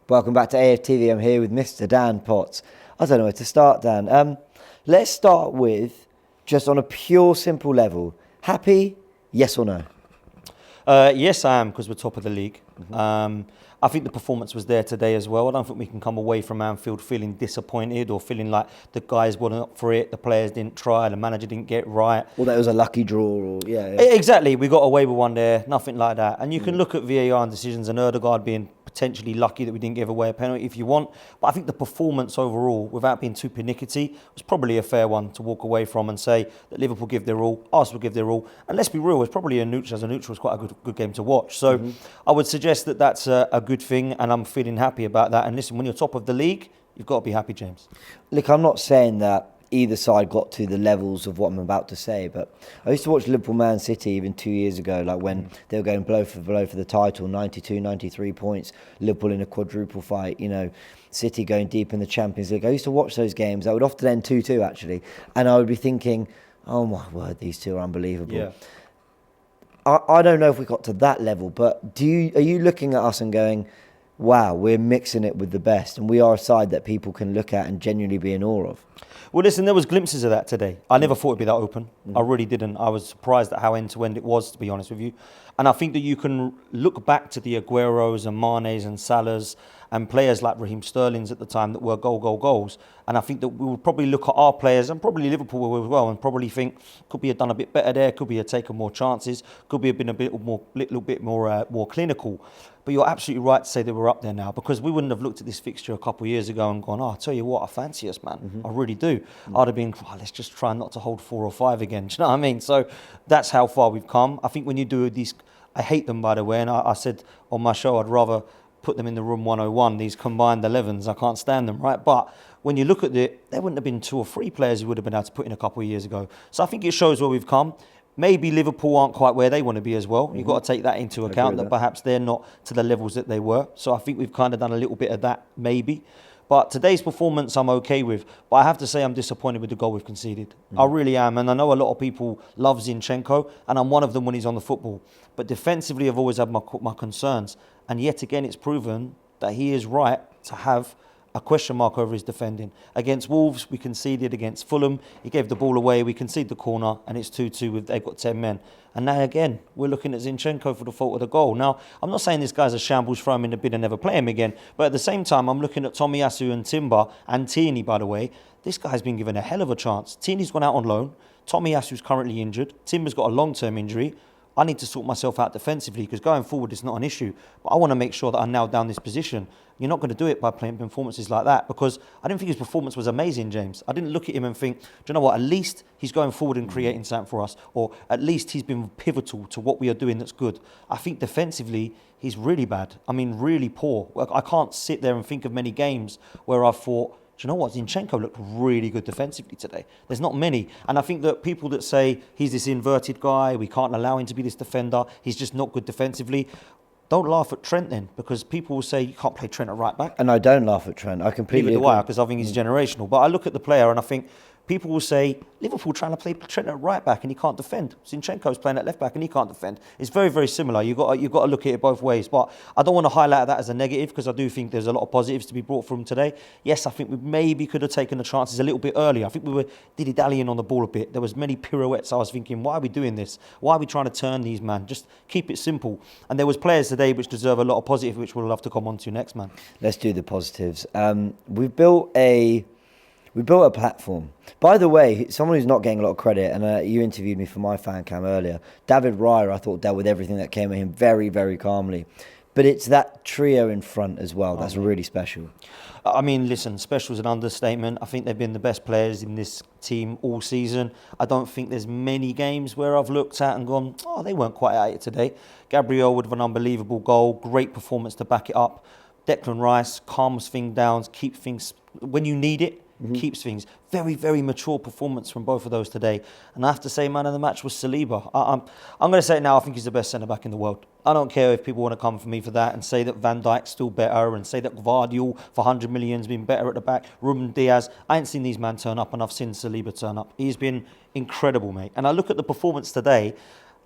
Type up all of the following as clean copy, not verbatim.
Welcome back to AFTV. I'm here with Mr. Dan Potts. I don't know where to start, Dan. Let's start with, just on a pure, simple level, happy, yes or no? Yes, I am, because we're top of the league. I think the performance was there today as well. I don't think we can come away from Anfield feeling disappointed or feeling like the guys weren't up for it, the players didn't try, the manager didn't get it right. Or that was a lucky draw, or yeah. Exactly, we got away with one there, nothing like that. And you can look at VAR and decisions and Erdegaard being potentially lucky that we didn't give away a penalty if you want. But I think the performance overall, without being too pernickety, was probably a fair one to walk away from and say that Liverpool give their all, Arsenal give their all. And let's be real, it's probably as a neutral, it's quite a good game to watch. So I would suggest that that's a good thing, and I'm feeling happy about that. And listen, when you're top of the league, you've got to be happy, James. Look, I'm not saying that either side got to the levels of what I'm about to say, but I used to watch Liverpool Man City even 2 years ago, like when they were going blow for the title, 92, 93 points, Liverpool in a quadruple fight, City going deep in the Champions League. I used to watch those games. I would often end 2-2 actually, and I would be thinking, oh my word, these two are unbelievable. Yeah. I don't know if we got to that level, but are you looking at us and going, wow, we're mixing it with the best, and we are a side that people can look at and genuinely be in awe of? Well, listen, there was glimpses of that today. I never thought it'd be that open. I really didn't. I was surprised at how end-to-end it was, to be honest with you. And I think that you can look back to the Agueros and Manes and Salahs and players like Raheem Sterling's at the time that were goals. And I think that we would probably look at our players, and probably Liverpool will as well, and probably think, could we have done a bit better there? Could we have taken more chances? Could we have been a little bit more clinical? But you're absolutely right to say that we're up there now, because we wouldn't have looked at this fixture a couple of years ago and gone, I'll tell you what, I fancy us, man. I really do. I'd have been, let's just try not to hold 4 or 5 again. Do you know what I mean? So that's how far we've come. I think when you do these, I hate them, by the way, and I said on my show I'd rather put them in the room 101, these combined 11s. I can't stand them, right? But when you look at it, there wouldn't have been 2 or 3 players who would have been able to put in a couple of years ago. So I think it shows where we've come. Maybe Liverpool aren't quite where they want to be as well. You've got to take that into account, that perhaps they're not to the levels that they were. So I think we've kind of done a little bit of that, maybe. But today's performance I'm okay with. But I have to say I'm disappointed with the goal we've conceded. I really am. And I know a lot of people love Zinchenko, and I'm one of them when he's on the football. But defensively, I've always had my concerns. And yet again, it's proven that he is right to have a question mark over his defending. Against Wolves, we conceded. Against Fulham, he gave the ball away. We conceded the corner, and it's 2-2. They've got 10 men. And now again, we're looking at Zinchenko for the fault of the goal. Now, I'm not saying this guy's a shambles, throw him in the bin and never play him again. But at the same time, I'm looking at Tomiyasu and Timber and Tierney, by the way. This guy's been given a hell of a chance. Tierney's gone out on loan. Tomiyasu's currently injured. Timber's got a long-term injury. I need to sort myself out defensively, because going forward is not an issue. But I want to make sure that I nail down this position. You're not going to do it by playing performances like that, because I didn't think his performance was amazing, James. I didn't look at him and think, do you know what, at least he's going forward and creating something for us, or at least he's been pivotal to what we are doing that's good. I think defensively, he's really bad. I mean, really poor. I can't sit there and think of many games where I thought, do you know what? Zinchenko looked really good defensively today. There's not many. And I think that people that say he's this inverted guy, we can't allow him to be this defender, he's just not good defensively, don't laugh at Trent then, because people will say you can't play Trent at right back. And I don't laugh at Trent. I completely agree. Because I think he's generational. But I look at the player and I think people will say Liverpool trying to play Trent at right back and he can't defend. Zinchenko's playing at left back and he can't defend. It's very, very similar. You've got to look at it both ways. But I don't want to highlight that as a negative, because I do think there's a lot of positives to be brought from today. Yes, I think we maybe could have taken the chances a little bit earlier. I think we were dilly-dallying on the ball a bit. There was many pirouettes. I was thinking, why are we doing this? Why are we trying to turn these, man? Just keep it simple. And there was players today which deserve a lot of positive, which we'll have to come on to next, man. Let's do the positives. We've built a platform. By the way, someone who's not getting a lot of credit, and you interviewed me for my fan cam earlier, David Raya, I thought, dealt with everything that came at him very, very calmly. But it's that trio in front as well that's really special. I mean, listen, special is an understatement. I think they've been the best players in this team all season. I don't think there's many games where I've looked at and gone, oh, they weren't quite at it today. Gabriel with an unbelievable goal, great performance to back it up. Declan Rice calms things down, keeps things when you need it. Keeps things. Very, very mature performance from both of those today. And I have to say, man of the match was Saliba. I'm going to say it now, I think he's the best centre-back in the world. I don't care if people want to come for me for that and say that Van Dijk's still better and say that Gvardiol for 100 million has been better at the back. Ruben Diaz. I ain't seen these men turn up, and I've seen Saliba turn up. He's been incredible, mate. And I look at the performance today,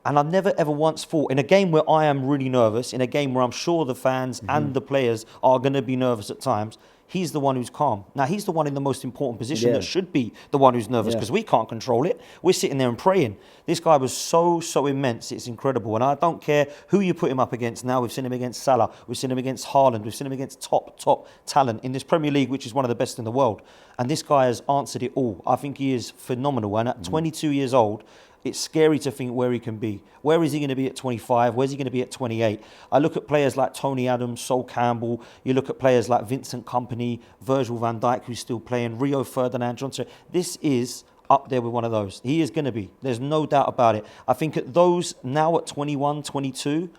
And I've never ever once thought, in a game where I am really nervous, in a game where I'm sure the fans and the players are going to be nervous at times, he's the one who's calm. Now, he's the one in the most important position that should be the one who's nervous because we can't control it. We're sitting there and praying. This guy was so immense. It's incredible. And I don't care who you put him up against now. We've seen him against Salah. We've seen him against Haaland. We've seen him against top talent in this Premier League, which is one of the best in the world. And this guy has answered it all. I think he is phenomenal. And at 22 years old, it's scary to think where he can be. Where is he going to be at 25? Where's he going to be at 28? I look at players like Tony Adams, Sol Campbell. You look at players like Vincent Kompany, Virgil van Dijk, who's still playing, Rio Ferdinand Johnson. This is up there with one of those. He is going to be. There's no doubt about it. I think at those now at 21, 22,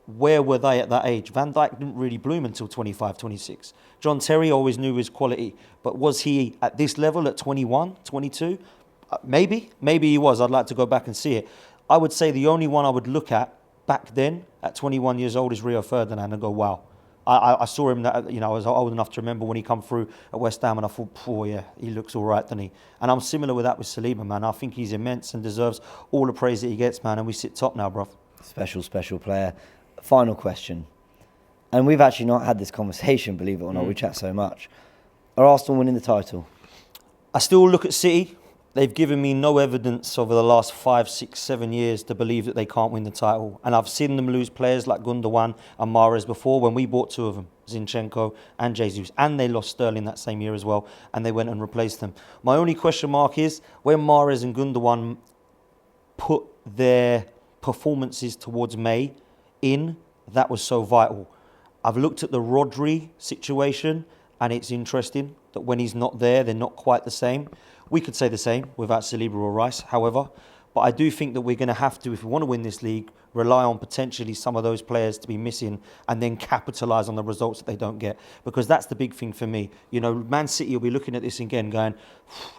where were they at that age? Van Dijk didn't really bloom until 25, 26. John Terry always knew his quality. But was he at this level at 21, 22? Maybe he was. I'd like to go back and see it. I would say the only one I would look at back then at 21 years old is Rio Ferdinand and go, wow. I saw him, I was old enough to remember when he come through at West Ham and I thought, oh yeah, he looks all right, doesn't he? And I'm similar with that with Saliba, man. I think he's immense and deserves all the praise that he gets, man. And we sit top now, bruv. Special player. Final question. And we've actually not had this conversation, believe it or not. We chat so much. Are Arsenal winning the title? I still look at City. They've given me no evidence over the last 5, 6, 7 years to believe that they can't win the title. And I've seen them lose players like Gundogan and Mahrez before when we bought two of them, Zinchenko and Jesus. And they lost Sterling that same year as well. And they went and replaced them. My only question mark is when Mahrez and Gundogan put their performances towards May in, that was so vital. I've looked at the Rodri situation and it's interesting that when he's not there, they're not quite the same. We could say the same without Saliba or Rice, however. But I do think that we're going to have to, if we want to win this league, rely on potentially some of those players to be missing and then capitalise on the results that they don't get. Because that's the big thing for me. You know, Man City will be looking at this again going,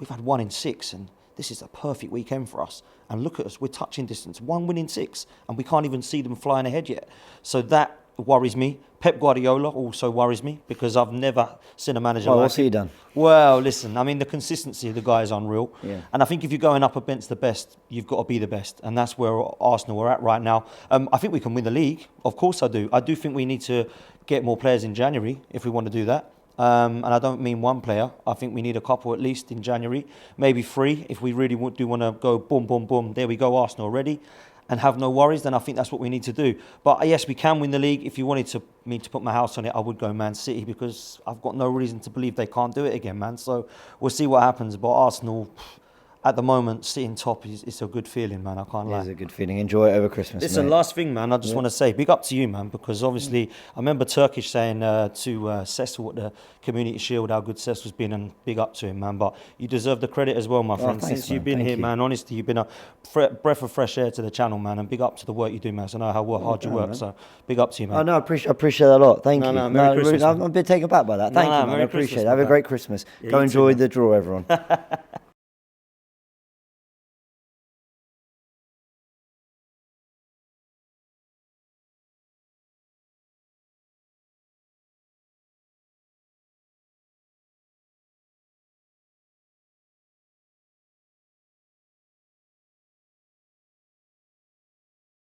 we've had 1 in 6 and this is a perfect weekend for us. And look at us, we're touching distance, 1 win in 6 and we can't even see them flying ahead yet. So that worries me. Pep Guardiola also worries me because I've never seen a manager like what's he done? Well, listen, I mean, the consistency of the guy is unreal. Yeah. And I think if you're going up against the best, you've got to be the best. And that's where Arsenal are at right now. I think we can win the league. Of course I do. I do think we need to get more players in January if we want to do that. And I don't mean one player. I think we need a couple at least in January. Maybe 3 if we really do want to go boom, boom, boom. There we go, Arsenal already. And have no worries, then I think that's what we need to do. But yes, we can win the league. If you wanted me to put my house on it, I would go Man City because I've got no reason to believe they can't do it again, man. So we'll see what happens. But Arsenal, at the moment, sitting top is a good feeling, man. I can't lie. It is a good feeling. Enjoy it over Christmas, Listen, mate. last thing, man, I just want to say, big up to you, man, because obviously I remember Turkish saying to Cecil at the Community Shield how good Cecil's been, and big up to him, man. But you deserve the credit as well, my friend. Thanks, Since man. you've been Thank here, you. man, honestly, you've been a breath of fresh air to the channel, man, and big up to the work you do, man. So I know how hard you work, man. so big up to you, man. I know, I appreciate that a lot. Thank you. Merry Christmas, I'm a bit taken aback by that. Thank you, man. Merry I appreciate Christmas, it. Have a man. great Christmas. Yeah, Go you too, enjoy man. the draw, everyone.